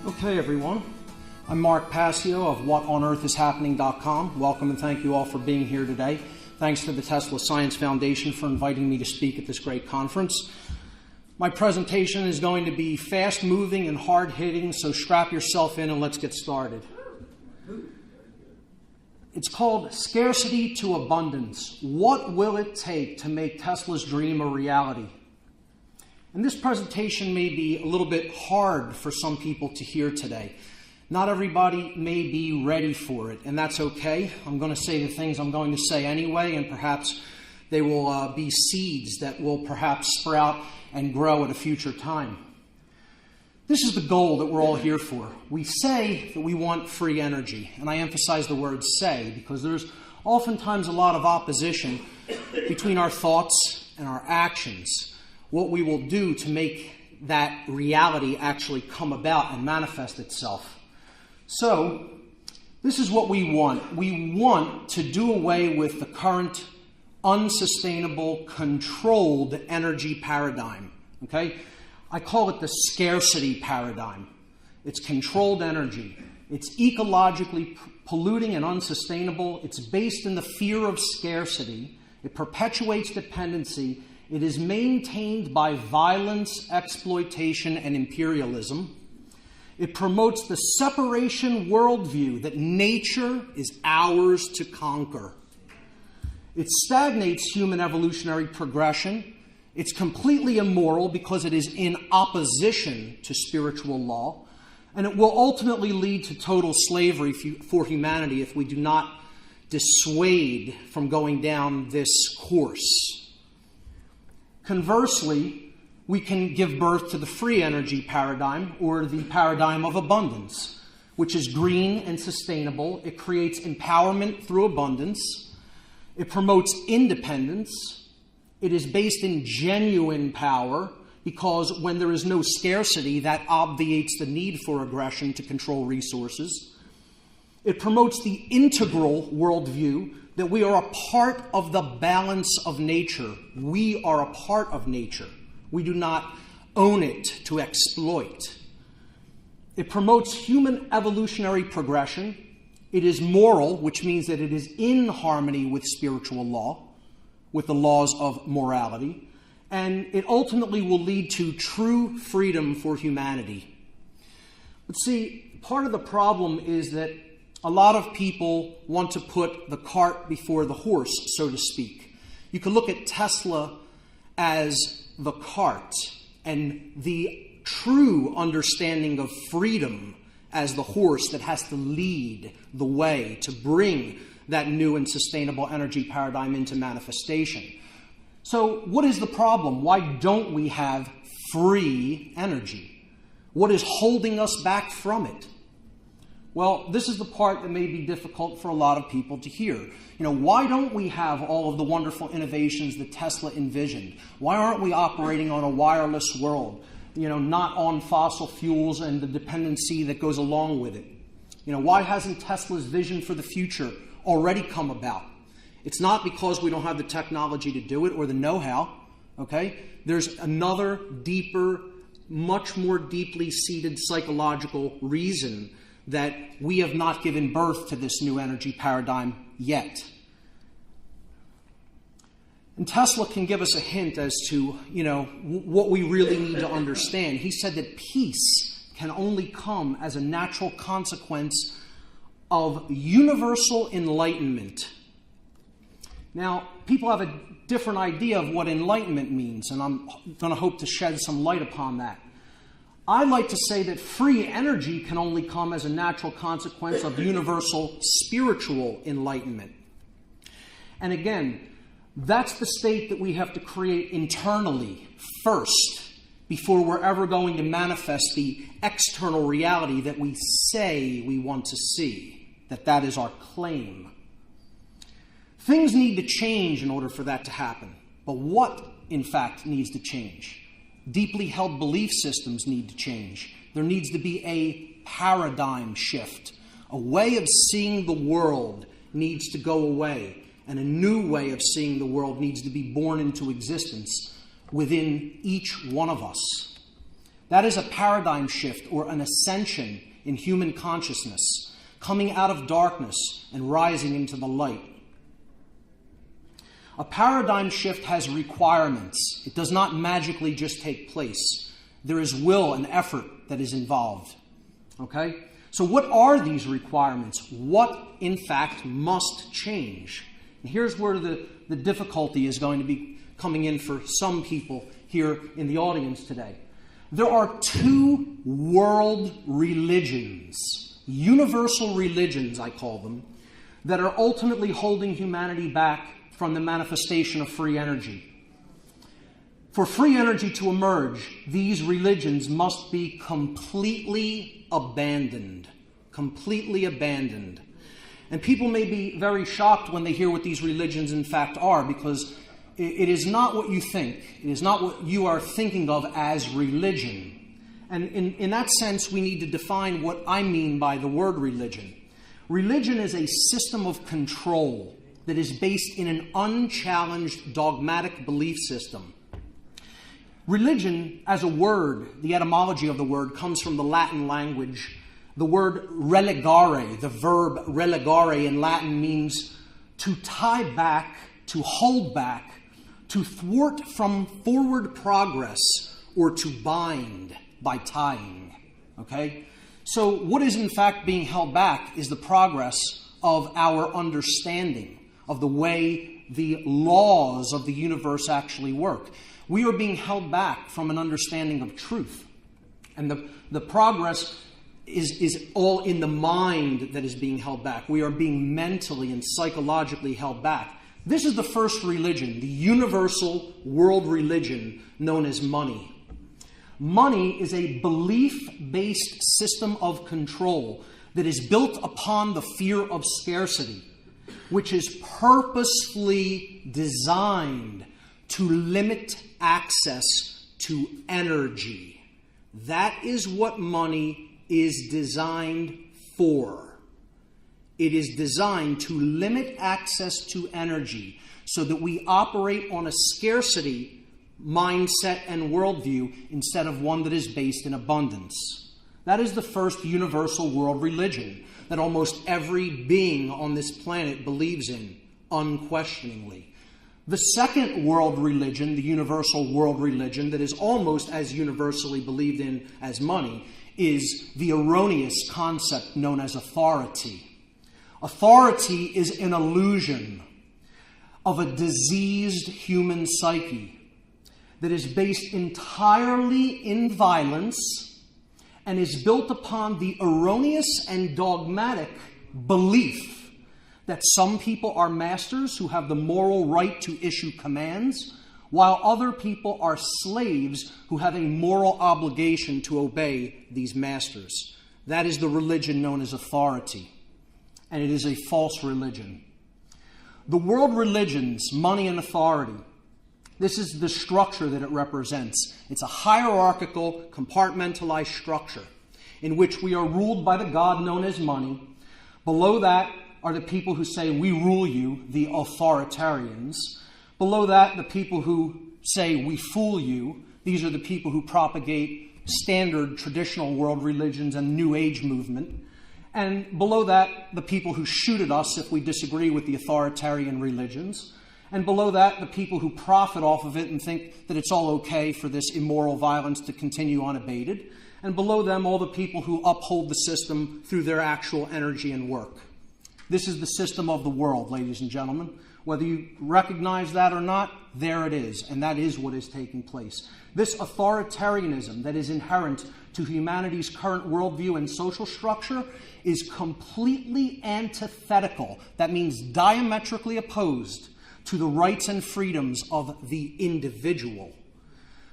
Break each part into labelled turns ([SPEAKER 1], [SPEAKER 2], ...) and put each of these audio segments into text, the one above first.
[SPEAKER 1] Okay, everyone. I'm Mark Passio of WhatOnEarthIsHappening.com. Welcome and thank you all for being here today. Thanks to the Tesla Science Foundation for inviting me to speak at this great conference. My presentation is going to be fast-moving and hard-hitting, so strap yourself in and let's get started. It's called Scarcity to Abundance. What will it take to make Tesla's dream a reality? And this presentation may be a little bit hard for some people to hear today. Not everybody may be ready for it, and that's okay. I'm going to say the things I'm going to say anyway, and perhaps they will be seeds that will perhaps sprout and grow at a future time. This is the goal that we're all here for. We say that we want free energy, and I emphasize the word say because there's oftentimes a lot of opposition between our thoughts and our actions. What we will do to make that reality actually come about and manifest itself. So, this is what we want. We want to do away with the current unsustainable, controlled energy paradigm. Okay? I call it the scarcity paradigm. It's controlled energy. It's ecologically polluting and unsustainable. It's based in the fear of scarcity. It perpetuates dependency. It is maintained by violence, exploitation, and imperialism. It promotes the separation worldview that nature is ours to conquer. It stagnates human evolutionary progression. It's completely immoral because it is in opposition to spiritual law. And it will ultimately lead to total slavery for humanity if we do not dissuade from going down this course. Conversely, we can give birth to the free energy paradigm, or the paradigm of abundance, which is green and sustainable. It creates empowerment through abundance. It promotes independence. It is based in genuine power, because when there is no scarcity, that obviates the need for aggression to control resources. It promotes the integral worldview that we are a part of the balance of nature. We are a part of nature. We do not own it to exploit. It promotes human evolutionary progression. It is moral, which means that it is in harmony with spiritual law, with the laws of morality. And it ultimately will lead to true freedom for humanity. But see, part of the problem is that a lot of people want to put the cart before the horse, so to speak. You can look at Tesla as the cart and the true understanding of freedom as the horse that has to lead the way to bring that new and sustainable energy paradigm into manifestation. So what is the problem? Why don't we have free energy? What is holding us back from it? Well, this is the part that may be difficult for a lot of people to hear. Why don't we have all of the wonderful innovations that Tesla envisioned? Why aren't we operating on a wireless world? Not on fossil fuels and the dependency that goes along with it. Why hasn't Tesla's vision for the future already come about? It's not because we don't have the technology to do it or the know-how, okay? There's another deeper, much more deeply seated psychological reason that we have not given birth to this new energy paradigm yet. And Tesla can give us a hint as to, what we really need to understand. He said that peace can only come as a natural consequence of universal enlightenment. Now, people have a different idea of what enlightenment means, and I'm going to hope to shed some light upon that. I like to say that free energy can only come as a natural consequence of universal spiritual enlightenment. And again, that's the state that we have to create internally first before we're ever going to manifest the external reality that we say we want to see, that is our claim. Things need to change in order for that to happen. But what, in fact, needs to change? Deeply held belief systems need to change. There needs to be a paradigm shift. A way of seeing the world needs to go away, and a new way of seeing the world needs to be born into existence within each one of us. That is a paradigm shift or an ascension in human consciousness, coming out of darkness and rising into the light. A paradigm shift has requirements. It does not magically just take place. There is will and effort that is involved. Okay? So what are these requirements? What, in fact, must change? And here's where the difficulty is going to be coming in for some people here in the audience today. There are two world religions, universal religions, I call them, that are ultimately holding humanity back from the manifestation of free energy. For free energy to emerge, these religions must be completely abandoned. Completely abandoned. And people may be very shocked when they hear what these religions in fact are, because it is not what you think. It is not what you are thinking of as religion. And in that sense, we need to define what I mean by the word religion. Religion is a system of control that is based in an unchallenged dogmatic belief system. Religion, as a word, the etymology of the word comes from the Latin language. The word relegare, the verb relegare in Latin, means to tie back, to hold back, to thwart from forward progress, or to bind by tying. Okay? So what is in fact being held back is the progress of our understanding of the way the laws of the universe actually work. We are being held back from an understanding of truth. And the progress is all in the mind that is being held back. We are being mentally and psychologically held back. This is the first religion, the universal world religion known as money. Money is a belief-based system of control that is built upon the fear of scarcity, which is purposefully designed to limit access to energy. That is what money is designed for. It is designed to limit access to energy so that we operate on a scarcity mindset and worldview instead of one that is based in abundance. That is the first universal world religion that almost every being on this planet believes in, unquestioningly. The second world religion, the universal world religion that is almost as universally believed in as money, is the erroneous concept known as authority. Authority is an illusion of a diseased human psyche that is based entirely in violence and is built upon the erroneous and dogmatic belief that some people are masters who have the moral right to issue commands, while other people are slaves who have a moral obligation to obey these masters. That is the religion known as authority. And it is a false religion. The world religions, money and authority, this is the structure that it represents. It's a hierarchical, compartmentalized structure in which we are ruled by the god known as money. Below that are the people who say, we rule you, the authoritarians. Below that, the people who say, we fool you. These are the people who propagate standard traditional world religions and New Age movement. And below that, the people who shoot at us if we disagree with the authoritarian religions. And below that, the people who profit off of it and think that it's all okay for this immoral violence to continue unabated. And below them, all the people who uphold the system through their actual energy and work. This is the system of the world, ladies and gentlemen. Whether you recognize that or not, there it is. And that is what is taking place. This authoritarianism that is inherent to humanity's current worldview and social structure is completely antithetical. That means diametrically opposed to the rights and freedoms of the individual.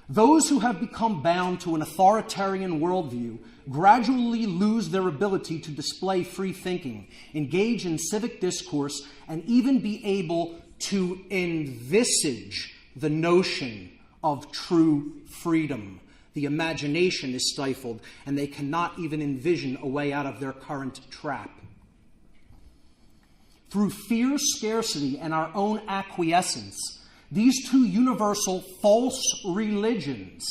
[SPEAKER 1] Those who have become bound to an authoritarian worldview gradually lose their ability to display free thinking, engage in civic discourse, and even be able to envisage the notion of true freedom. The imagination is stifled, and they cannot even envision a way out of their current trap. Through fear, scarcity, and our own acquiescence, these two universal false religions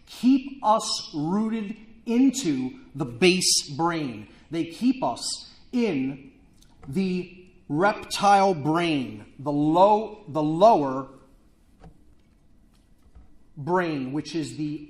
[SPEAKER 1] keep us rooted into the base brain. They keep us in the reptile brain, the lower brain, which is the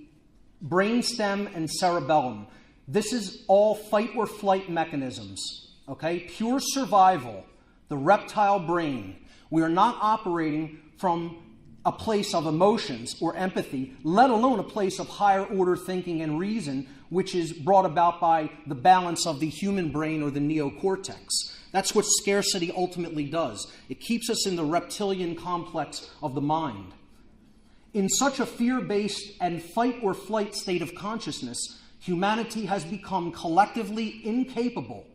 [SPEAKER 1] brainstem and cerebellum. This is all fight or flight mechanisms, okay? Pure survival, the reptile brain. We are not operating from a place of emotions or empathy, let alone a place of higher order thinking and reason, which is brought about by the balance of the human brain or the neocortex. That's what scarcity ultimately does. It keeps us in the reptilian complex of the mind. In such a fear-based and fight or flight state of consciousness, humanity has become collectively incapable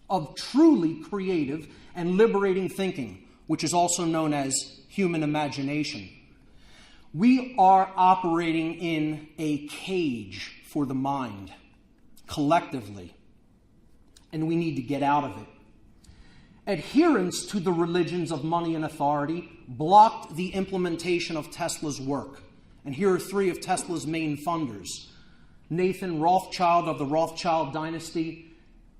[SPEAKER 1] of truly creative and liberating thinking, which is also known as human imagination. We are operating in a cage for the mind, collectively, and we need to get out of it. Adherence to the religions of money and authority blocked the implementation of Tesla's work. And here are three of Tesla's main funders: Nathan Rothschild of the Rothschild dynasty,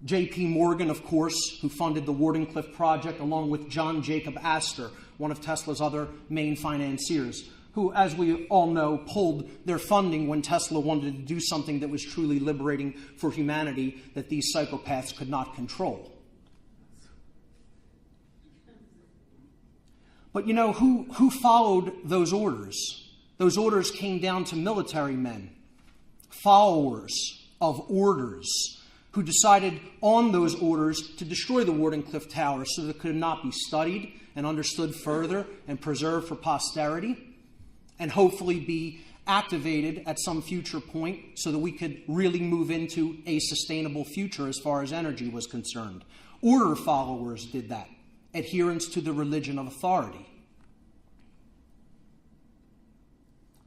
[SPEAKER 1] J.P. Morgan, of course, who funded the Wardenclyffe Project, along with John Jacob Astor, one of Tesla's other main financiers, who, as we all know, pulled their funding when Tesla wanted to do something that was truly liberating for humanity that these psychopaths could not control. But you know, who followed those orders? Those orders came down to military men, followers of orders, who decided on those orders to destroy the Wardenclyffe Tower so that it could not be studied and understood further and preserved for posterity, and hopefully be activated at some future point so that we could really move into a sustainable future as far as energy was concerned. Order followers did that. Adherence to the religion of authority.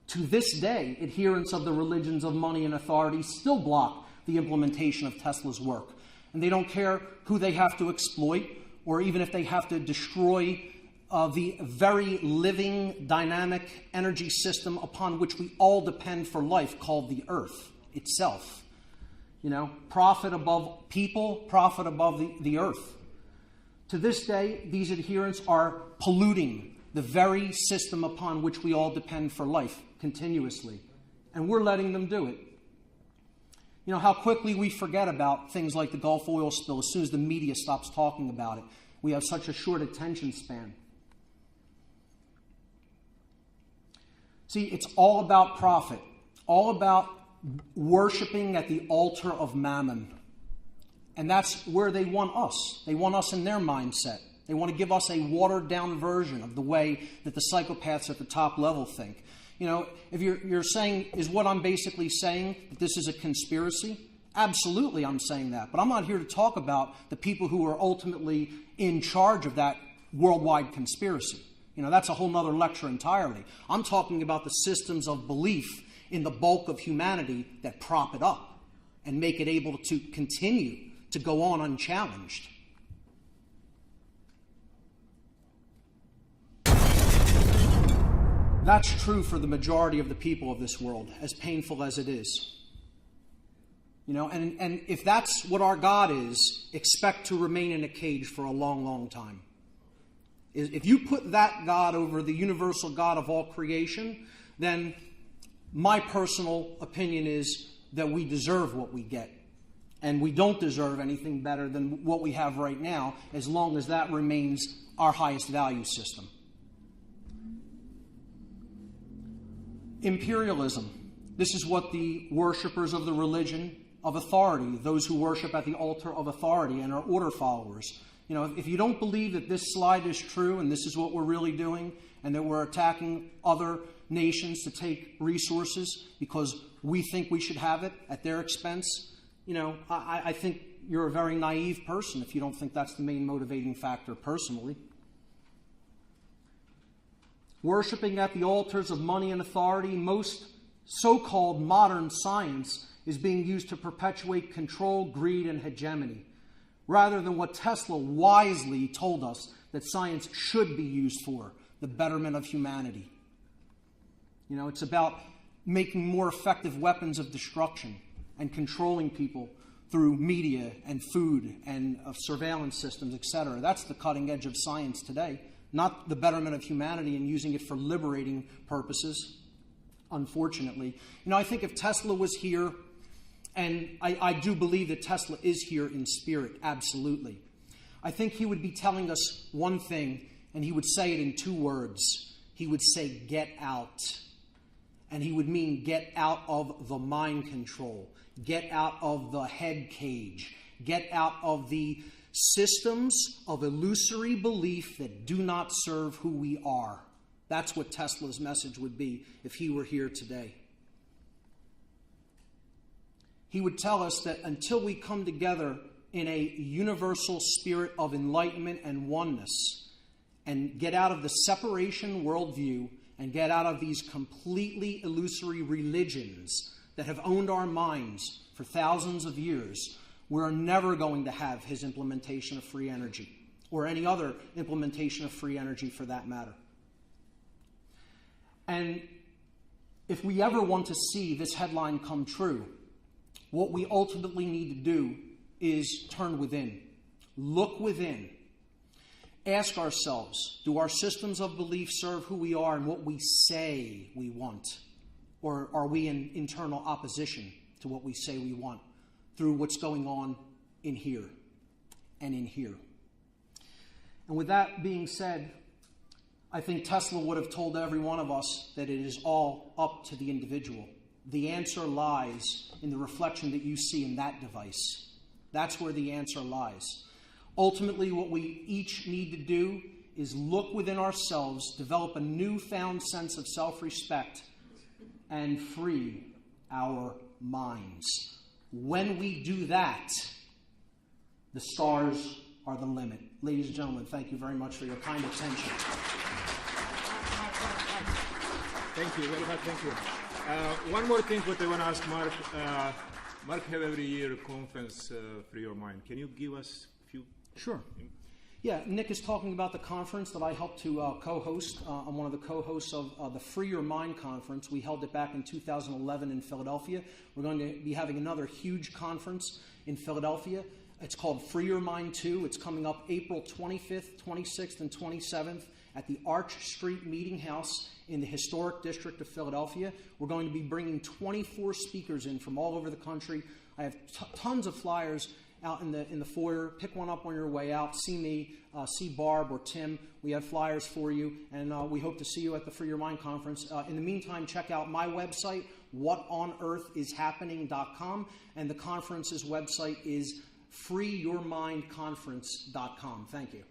[SPEAKER 1] To this day, adherents of the religions of money and authority still block the implementation of Tesla's work. And they don't care who they have to exploit, or even if they have to destroy the very living, dynamic energy system upon which we all depend for life, called the Earth itself. You know, profit above people, profit above the Earth. To this day, these adherents are polluting the very system upon which we all depend for life continuously. And we're letting them do it. You know, how quickly we forget about things like the Gulf oil spill as soon as the media stops talking about it. We have such a short attention span. See, it's all about profit, all about worshiping at the altar of mammon. And that's where they want us. They want us in their mindset. They want to give us a watered-down version of the way that the psychopaths at the top level think. You know, if you're saying, is what I'm basically saying that this is a conspiracy? Absolutely, I'm saying that. But I'm not here to talk about the people who are ultimately in charge of that worldwide conspiracy. You know, that's a whole nother lecture entirely. I'm talking about the systems of belief in the bulk of humanity that prop it up and make it able to continue to go on unchallenged. That's true for the majority of the people of this world, as painful as it is. You know, and if that's what our God is, expect to remain in a cage for a long, long time. If you put that God over the universal God of all creation, then my personal opinion is that we deserve what we get. And we don't deserve anything better than what we have right now, as long as that remains our highest value system. Imperialism. This is what the worshippers of the religion of authority, those who worship at the altar of authority and are order followers. You know, if you don't believe that this slide is true and this is what we're really doing, and that we're attacking other nations to take resources because we think we should have it at their expense, you know, I think you're a very naive person if you don't think that's the main motivating factor personally. Worshipping at the altars of money and authority, most so-called modern science is being used to perpetuate control, greed, and hegemony, rather than what Tesla wisely told us that science should be used for, the betterment of humanity. You know, it's about making more effective weapons of destruction and controlling people through media and food and surveillance systems, etc. That's the cutting edge of science today, not the betterment of humanity and using it for liberating purposes, unfortunately. You know, I think if Tesla was here, and I do believe that Tesla is here in spirit, absolutely, I think he would be telling us one thing, and he would say it in 2 words. He would say, get out. And he would mean get out of the mind control. Get out of the head cage. Get out of the systems of illusory belief that do not serve who we are. That's what Tesla's message would be if he were here today. He would tell us that until we come together in a universal spirit of enlightenment and oneness and get out of the separation worldview and get out of these completely illusory religions that have owned our minds for thousands of years, we're never going to have his implementation of free energy, or any other implementation of free energy for that matter. And if we ever want to see this headline come true, what we ultimately need to do is turn within. Look within. Ask ourselves, do our systems of belief serve who we are and what we say we want? Or are we in internal opposition to what we say we want through what's going on in here and in here? And with that being said, I think Tesla would have told every one of us that it is all up to the individual. The answer lies in the reflection that you see in that device. That's where the answer lies. Ultimately, what we each need to do is look within ourselves, develop a newfound sense of self-respect, and free our minds. When we do that, the stars are the limit. Ladies and gentlemen, thank you very much for your kind attention.
[SPEAKER 2] Thank you very much. Thank you. One more thing what I want to ask Mark. Mark have every year a conference, Free Your Mind. Can you give us a few?
[SPEAKER 1] Sure. Yeah, Nick is talking about the conference that I helped to co-host. I'm one of the co-hosts of the Free Your Mind conference. We held it back in 2011 in Philadelphia. We're going to be having another huge conference in Philadelphia. It's called Free Your Mind 2. It's coming up April 25th, 26th, and 27th at the Arch Street Meeting House in the historic district of Philadelphia. We're going to be bringing 24 speakers in from all over the country. I have tons of flyers out in the foyer. Pick one up on your way out. See me, see Barb or Tim. We have flyers for you, and we hope to see you at the Free Your Mind conference. In the meantime, check out my website, whatonearthishappening.com, and the conference's website is freeyourmindconference.com. Thank you.